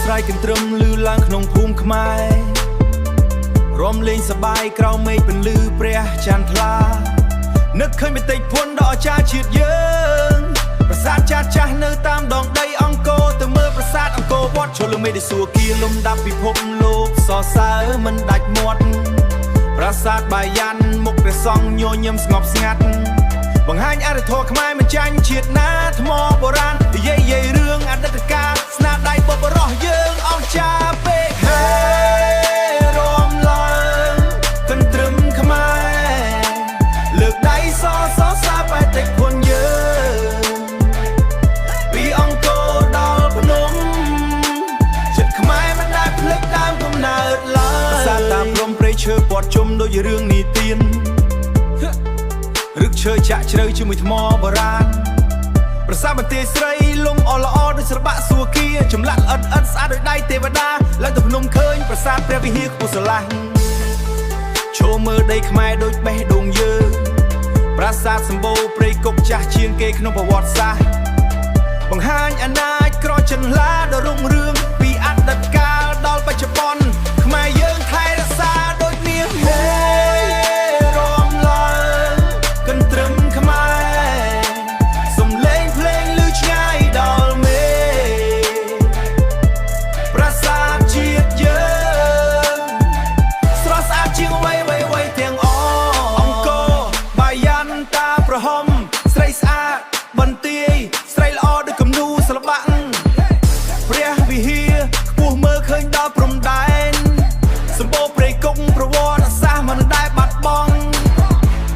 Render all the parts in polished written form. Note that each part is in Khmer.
ស្រ័យកន្ទ្រឹមលឺឡើងក្នុងភូមិខ្មែររំលេងសបាយក្រោមមេឃពន្លឺព្រះចន្ទថ្លានឹកឃើញបេតិកភណ្ឌដ៏អស្ចារ្យជាតិយើងប្រាសាទចាស់នៅតាមដងដីអង្គរទៅមើលប្រាសាទអង្គរវត្តចូលលើមេដីសួគ៌លំដាប់ពិភពលោកសរសើរមិនដាច់មាត់ប្រាសាទបាយ័នមុខព្រះសង្ឃញញឹមស្ងប់ស្ងាត់បង្ហាញអរិយធម៌ខ្មែរមិនចាញ់ជាតិណាថ្មបុរាណនិយាយរឿងអតីតកាលស្នាដៃបុព្វបុរសយើងអស្ចារ្យពេកហេរំឡើងកន្ទ្រឹមខ្មែរលើកដៃសសាបេតិកភណ្ឌយើងពីអង្គរដល់ភ្នំចិត្តខ្មែរមិនដែលភ្លេចដើមកំណើតឡើយប្រាសាទតាព្រំព្រៃឈើព័ទ្ធជុំដូចរឿងនិទានរឹកឈើចាក់ជ្រៅជាមួយថ្មបុរាណប្រាសាទបន្ទាយស្រីលំអល្អដូចស្របាក់សួគ៌ចម្លាក់ល្អិតស្អាតដោយដៃទេវតាឡើងទៅភ្នំឃើញប្រាសាទព្រះវិហារខ្ពស់ស្រឡះចូលមើលដីខ្មែរដូចបេះដូងយើងប្រាសាទសម្បូរព្រៃគុកចាស់ជាងគេក្នុងប្រវត្តិសាស្ត្របង្ហាញអាណាចក្រចិនឡាដ៏រុងរឿងពីអតីតកាលដល់បច្ចុប្បន្នខ្មែរយើងថែរក្សាដូចមាសហេរំឡើងកន្ទ្រឹមខ្មែរសំឡេងភ្លេងឮឆ្ងាយដល់មេប្រាសាទជាតិយើងស្រស់ស្អាតជាងអ្វីទាំងអង្គរបាយ័នតាប្រហមស្រីស្អាតបន្ទាយស្រីល្អដូចគំនូស្លបាក់ព្រះវិហារខ្ពស់មើលឃើញដល់ព្រំដែនសម្បូរព្រៃគុកប្រវត្តិសាស្ត្រមិនដែលបាត់បង់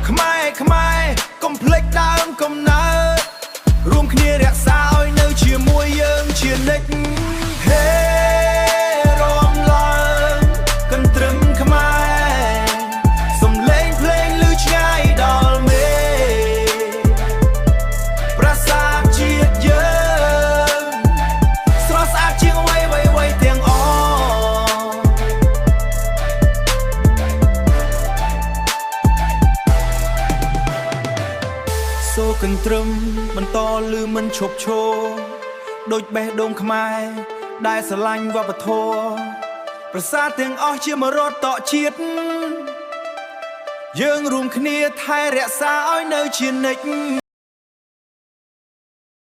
ខ្មែរកុំភ្លេចដើមកំណើតរួមគ្នារក្សាឲ្យនៅជាមួយយើងជានិច្ចហេរំឡើងកន្ទ្រឹមខ្មែរសំឡេងភ្លេងឮឆ្ងាយដល់មេប្រាសាទជាតិយើងស្រស់ស្អាតជាងអ្វីទាំងសូរកន្ទ្រឹមបន្តលឺមិនឈប់ឈរដូចបេះដូងខ្មែរដែលស្រឡាញ់វប្បធម៌ប្រាសាទទាំងអស់ជាមរតកជាតិយើងរួមគ្នាថែរក្សាឲ្យនៅជានិច្ច